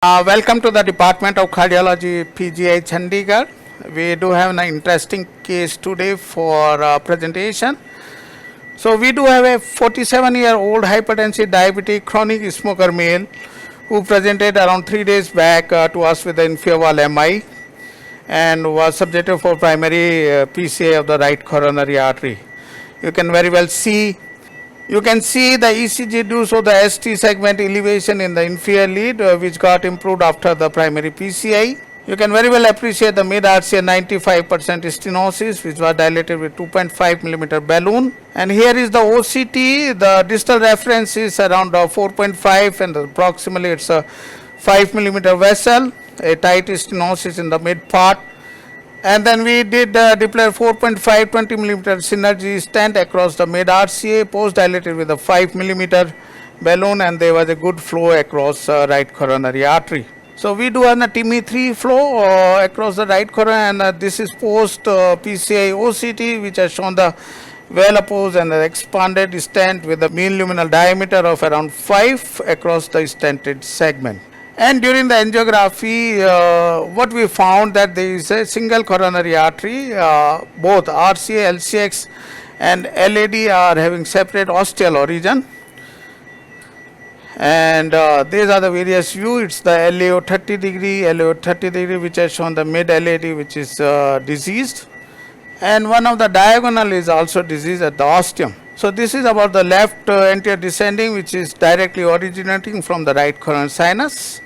Welcome to the Department of Cardiology, PGI Chandigarh. We do have an interesting case today for presentation. So we do have a 47-year-old hypertensive diabetic chronic smoker male who presented around 3 days back to us with an inferior wall MI and was subjected for primary PCI of the right coronary artery. You can very well see. You can see the ECG do so the ST segment elevation in the inferior lead which got improved after the primary PCI. You can very well appreciate the mid RCA 95% stenosis which was dilated with 2.5 millimeter balloon. And here is the OCT. The distal reference is around 4.5 and approximately it's a 5 millimeter vessel, a tight stenosis in the mid part. And then we did deploy 4.5 20 millimeter synergy stent across the mid RCA, post dilated with a 5 millimeter balloon, and there was a good flow across right coronary artery. So we do have a TIMI3 flow across the right coronary, and this is post PCI OCT, which has shown the well opposed and the expanded stent with a mean luminal diameter of around 5 across the stented segment. And during the angiography, what we found that there is a single coronary artery, both RCA, LCX and LAD are having separate ostial origin. And these are the various views. It's the LAO 30 degree, LAO 30 degree, which has shown the mid LAD, which is diseased. And one of the diagonal is also diseased at the ostium. So this is about the left anterior descending, which is directly originating from the right coronary sinus.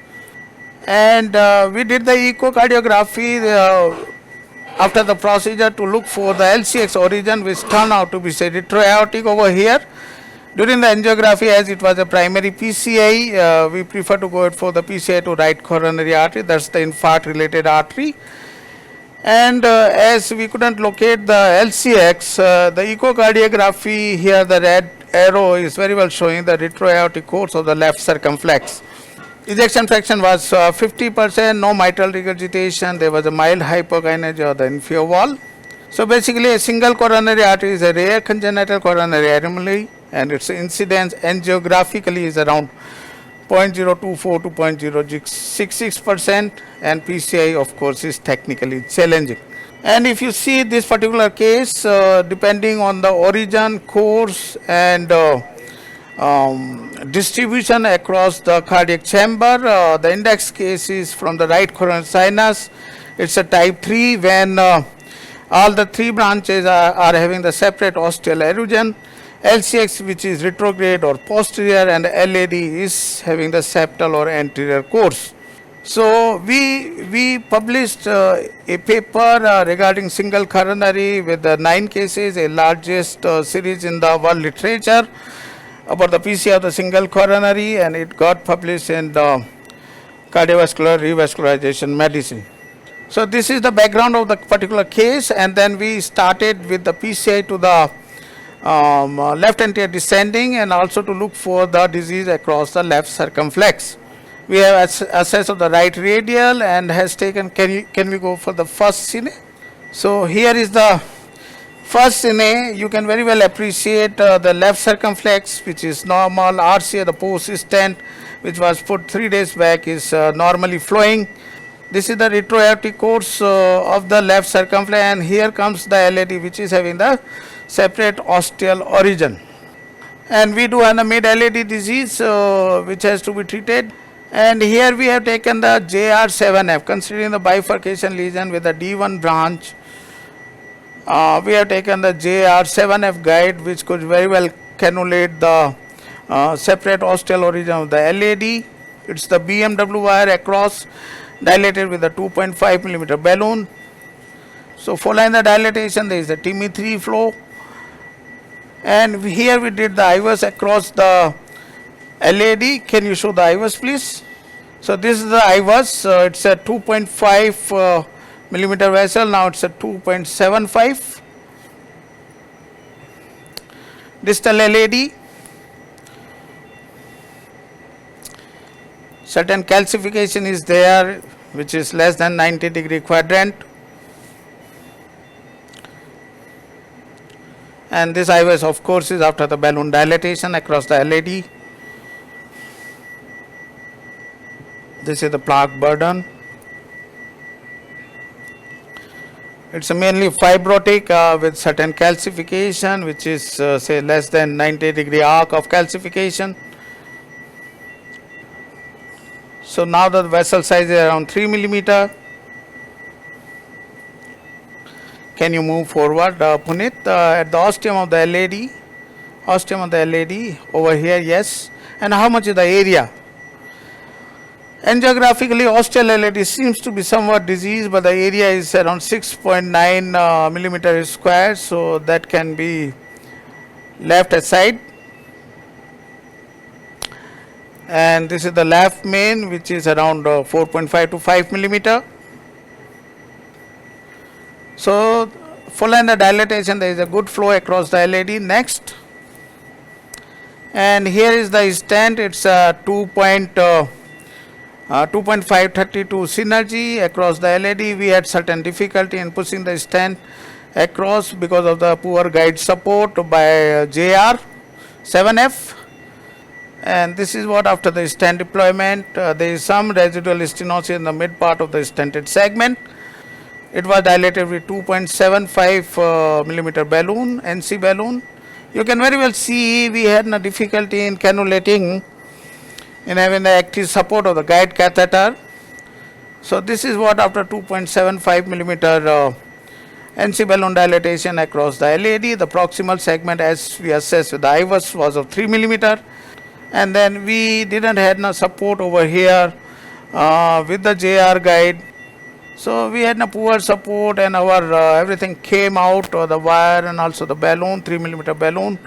And we did the echocardiography after the procedure to look for the LCX origin, which turned out to be say retroaortic over here. During the angiography, as it was a primary PCI, we prefer to go for the PCI to right coronary artery, that's the infarct related artery. And as we couldn't locate the LCX, the echocardiography here, the red arrow is very well showing the retroaortic course of the left circumflex. Ejection fraction was 50%, no mitral regurgitation, there was a mild hypokinesia of the inferior wall. So basically a single coronary artery is a rare congenital coronary anomaly, and its incidence angiographically is around 0.024 to 0.066%, and PCI of course is technically challenging. And if you see this particular case, depending on the origin, course and distribution across the cardiac chamber, the index case is from the right coronary sinus. It's a type 3 when all the three branches are having the separate ostial erosion. LCX, which is retrograde or posterior, and LAD is having the septal or anterior course. So we published a paper regarding single coronary with 9 cases, a largest series in the world literature about the PCI of the single coronary, and it got published in the cardiovascular revascularization medicine. So this is the background of the particular case, and then we started with the PCI to the left anterior descending, and also to look for the disease across the left circumflex. We have assessed of the right radial and has taken, can we go for the first cine? So here is the first cine. You can very well appreciate the left circumflex, which is normal. RCA, the post stent, which was put 3 days back, is normally flowing. This is the retroaortic course of the left circumflex, and here comes the LAD, which is having the separate ostial origin. And we do have a mid LAD disease which has to be treated. And here we have taken the JR7F, considering the bifurcation lesion with the D1 branch. We have taken the JR7F guide, which could very well cannulate the separate ostial origin of the LAD. It's the BMW wire across, dilated with a 2.5 millimeter balloon. So following the dilatation, there is a TIMI3 flow. And here we did the IVUS across the LAD. Can you show the IVUS, please? So this is the IVUS. It's a 2.5 millimeter vessel. Now it's a 2.75. Distal LAD. Certain calcification is there, which is less than 90 degree quadrant. And this IVUS of course is after the balloon dilatation across the LAD. This is the plaque burden. It's mainly fibrotic with certain calcification, which is say less than 90-degree arc of calcification. So now the vessel size is around 3 millimeter. Can you move forward, Puneet? At the ostium of the LAD, over here, yes. And how much is the area? Angiographically, ostial LAD seems to be somewhat diseased, but the area is around 6.9 millimeter square, so that can be left aside. And this is the left main, which is around 4.5 to 5 millimeter. So full end dilatation, there is a good flow across the LAD. Next, and here is the stent. It's a 2.532 synergy across the LAD. We had certain difficulty in pushing the stent across because of the poor guide support by JR 7F. And this is what after the stent deployment, there is some residual stenosis in the mid part of the stented segment. It was dilated with 2.75 millimeter balloon, NC balloon. You can very well see we had no difficulty in cannulating, in having the active support of the guide catheter. So this is what after 2.75 millimeter NC balloon dilatation across the LAD, the proximal segment as we assessed with the IVUS was of 3 millimeter. And then we didn't have no support over here with the JR guide. So we had no poor support, and our everything came out, the wire and also the balloon, 3 millimeter balloon,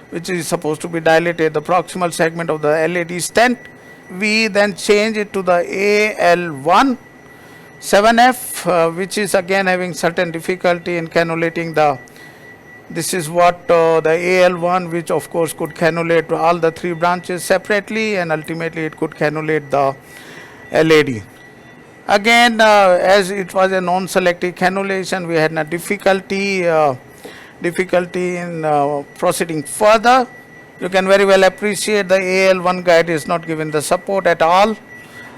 which is supposed to be dilated, the proximal segment of the LAD stent. We then change it to the AL1 7F, which is again having certain difficulty in cannulating the. This is what the AL1, which of course could cannulate all the three branches separately, and ultimately it could cannulate the LAD. Again, as it was a non-selective cannulation, we had a difficulty in proceeding further. You can very well appreciate the AL1 guide is not giving the support at all,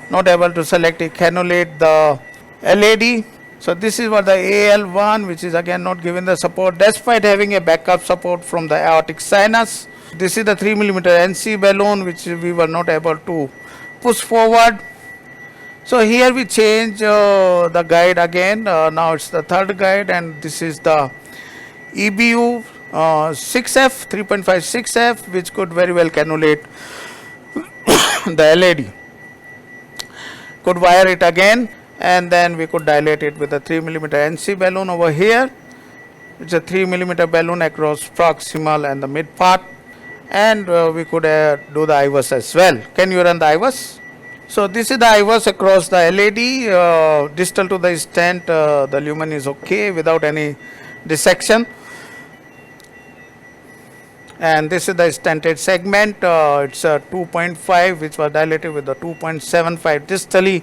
not able to selectively cannulate the LAD. So this is what the AL1, which is again not giving the support despite having a backup support from the aortic sinus. This is the 3 millimeter NC balloon, which we were not able to push forward. So here we change the guide again. Now it's the third guide, and this is the EBU 6F, 3.56F, which could very well cannulate the LAD. Could wire it again, and then we could dilate it with a 3 millimeter NC balloon over here. It's a 3 millimeter balloon across proximal and the mid part, and we could do the IVUS as well. Can you run the IVUS? So this is the IVUS across the LAD, distal to the stent. The lumen is okay without any dissection. And this is the stented segment. It's a 2.5, which was dilated with the 2.75 distally,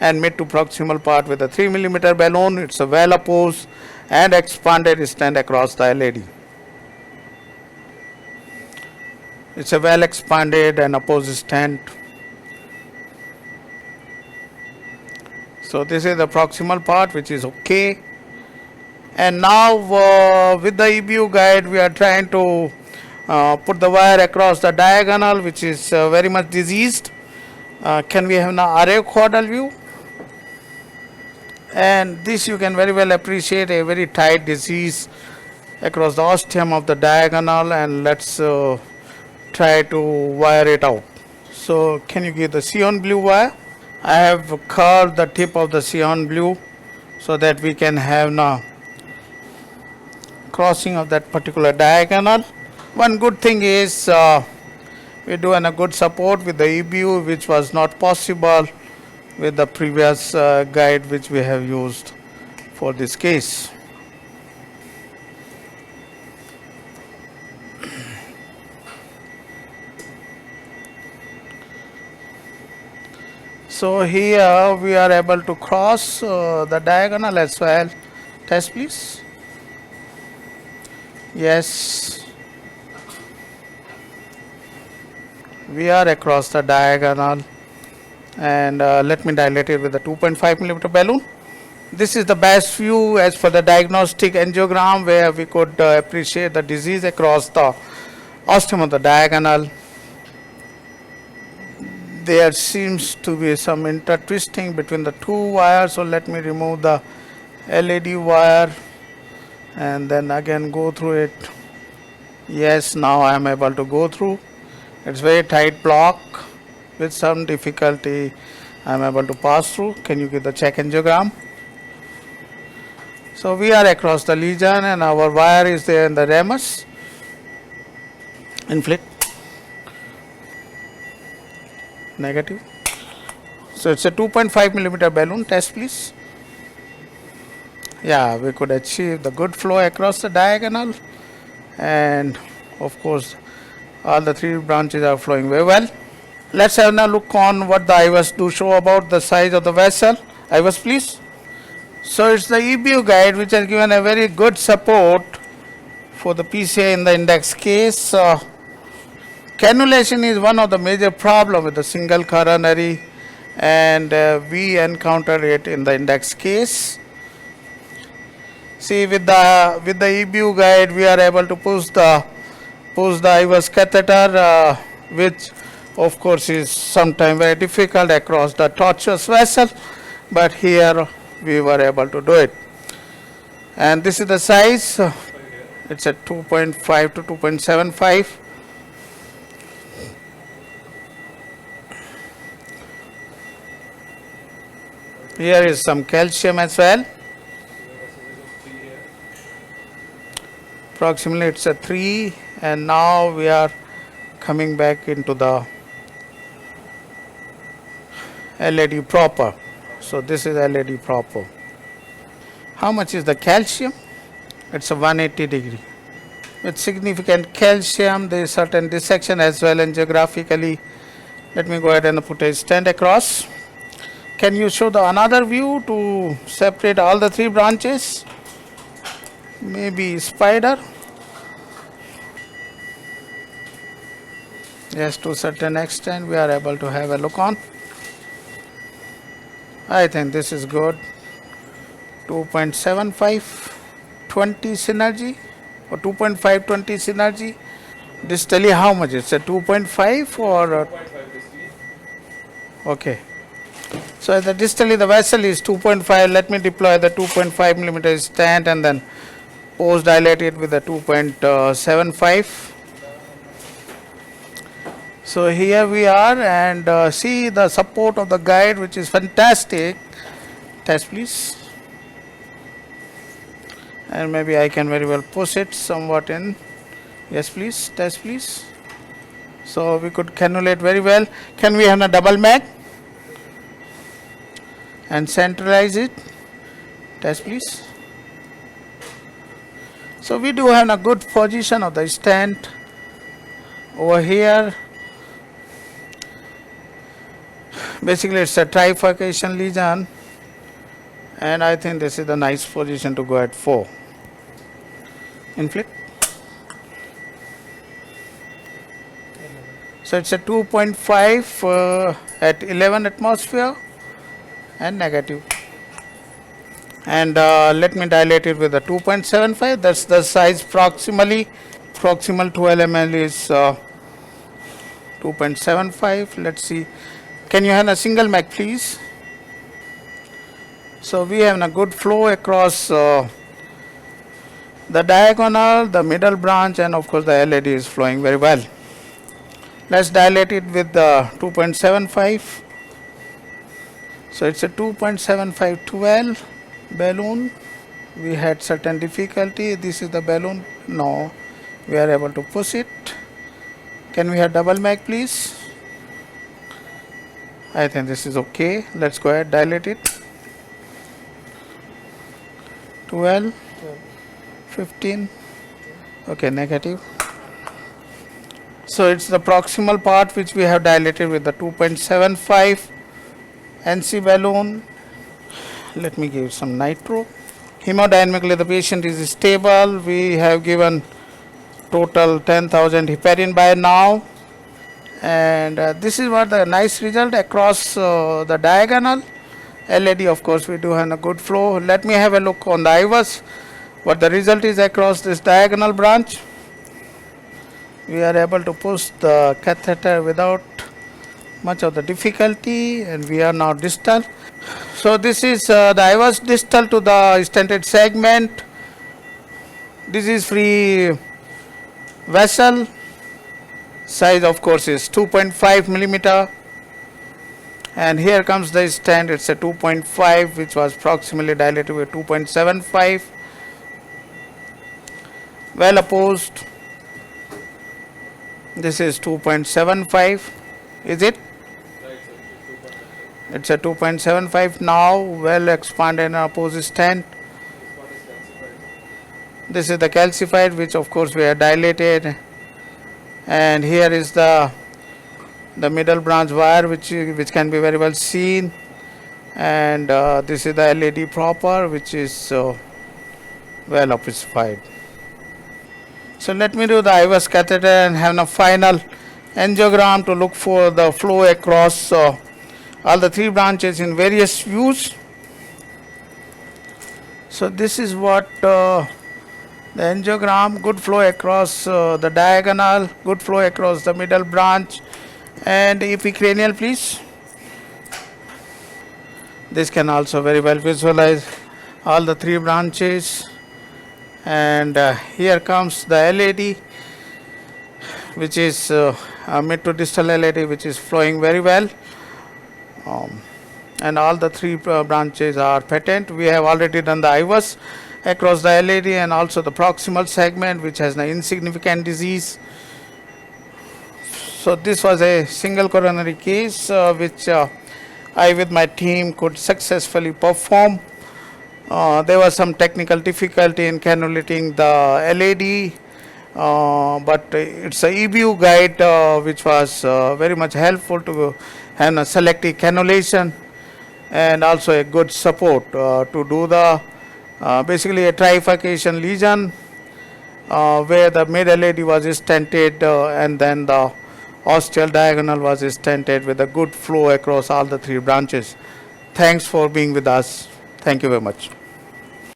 and mid to proximal part with a 3 millimeter balloon. It's a well opposed and expanded stent across the LAD. It's a well expanded and opposed stent. So this is the proximal part, which is okay. And now with the EBU guide, we are trying to put the wire across the diagonal, which is very much diseased. Can we have an RA caudal view? And this you can very well appreciate a very tight disease across the ostium of the diagonal, and let's try to wire it out. So can you give the cyan blue wire? I have curved the tip of the cyan blue so that we can have now crossing of that particular diagonal. One good thing is we do a good support with the EBU, which was not possible with the previous guide which we have used for this case. So here we are able to cross the diagonal as well. Test please. Yes. We are across the diagonal, and let me dilate it with a 2.5 millimeter balloon. This is the best view as for the diagnostic angiogram, where we could appreciate the disease across the ostium of the diagonal. There seems to be some intertwisting between the two wires, so let me remove the LAD wire and then again go through it. Yes, now I am able to go through. It's very tight block. With some difficulty I am able to pass through. Can you give the check angiogram? So we are across the lesion and our wire is there in the ramus. Inflate. Negative. So it's a 2.5 millimeter balloon. Test please. Yeah, we could achieve the good flow across the diagonal, and of course all the three branches are flowing very well. Let's have now look on what the IVUS do show about the size of the vessel. IVUS please. So it's the EBU guide which has given a very good support for the PCI in the index case. Cannulation is one of the major problems with the single coronary, and we encounter it in the index case. See, with the EBU guide we are able to push the IVUS catheter, which of course is sometimes very difficult across the tortuous vessel, but here we were able to do it. And this is the size. It's at 2.5 to 2.75. Here is some calcium as well. Approximately it's a 3, and now we are coming back into the LAD proper. So this is LAD proper. How much is the calcium? It's a 180 degree. With significant calcium, there is certain dissection as well angiographically. Let me go ahead and put a stent across. Can you show the another view to separate all the three branches? Maybe spider. Yes, to a certain extent we are able to have a look on. I think this is good. 2.75 20 synergy or 2.5 20 synergy. Distally how much? It's a 2.5 or okay. So the distally the vessel is 2.5. Let me deploy the 2.5 millimeter stent and then post dilate it with the 2.75. So here we are, and see the support of the guide, which is fantastic. Test please. And maybe I can very well push it somewhat in. Yes please. Test please. So we could cannulate very well. Can we have a double mag and centralize it? Test please. So we do have a good position of the stent over here. Basically it's a trifurcation lesion, and I think this is the nice position to go at 4. Inflate. So it's a 2.5 at 11 atmosphere and negative. And let me dilate it with a 2.75. That's the size proximally. Proximal to LML is 2.75. Let's see. Can you have a single mag please? So we have a good flow across the diagonal, the middle branch, and of course the LAD is flowing very well. Let's dilate it with the 2.75. So it's a 2.75 12 balloon. We had certain difficulty. This is the balloon. No, we are able to push it. Can we have double mag please? I think this is okay. Let's go ahead, dilate it. 12, 15. Okay, negative. So it's the proximal part which we have dilated with the 2.75 NC balloon. Let me give some nitro. Hemodynamically the patient is stable. We have given total 10,000 heparin by now, And this is what the nice result across the diagonal. LAD, of course, we do have a good flow. Let me have a look on the IVUS, what the result is across this diagonal branch. We are able to push the catheter without much of the difficulty, and we are now distal. So this is the IVUS distal to the stented segment. This is free vessel. Size, of course, is 2.5 millimeter. And here comes the stent. It's a 2.5, which was proximally dilated with 2.75. Well opposed. This is 2.75. Is it? It's a 2.75 now. Well expanded and opposed stent. This is the calcified, which of course we are dilated. And here is the middle branch wire, which can be very well seen. And this is the LAD proper, which is well opacified. So let me do the IVUS catheter and have a final angiogram to look for the flow across all the three branches in various views. So this is what the angiogram, good flow across the diagonal, good flow across the middle branch, and epicranial, please. This can also very well visualize all the three branches. And here comes the LAD, which is mid to distal LAD, which is flowing very well. And all the three branches are patent. We have already done the IVUS across the LAD and also the proximal segment, which has an insignificant disease. So this was a single coronary case which I with my team could successfully perform. There was some technical difficulty in cannulating the LAD, but it's a EBU guide which was very much helpful to have a selective cannulation and also a good support to do the basically a trifurcation lesion where the mid LAD was stented and then the ostial diagonal was stented with a good flow across all the three branches. Thanks for being with us. Thank you very much.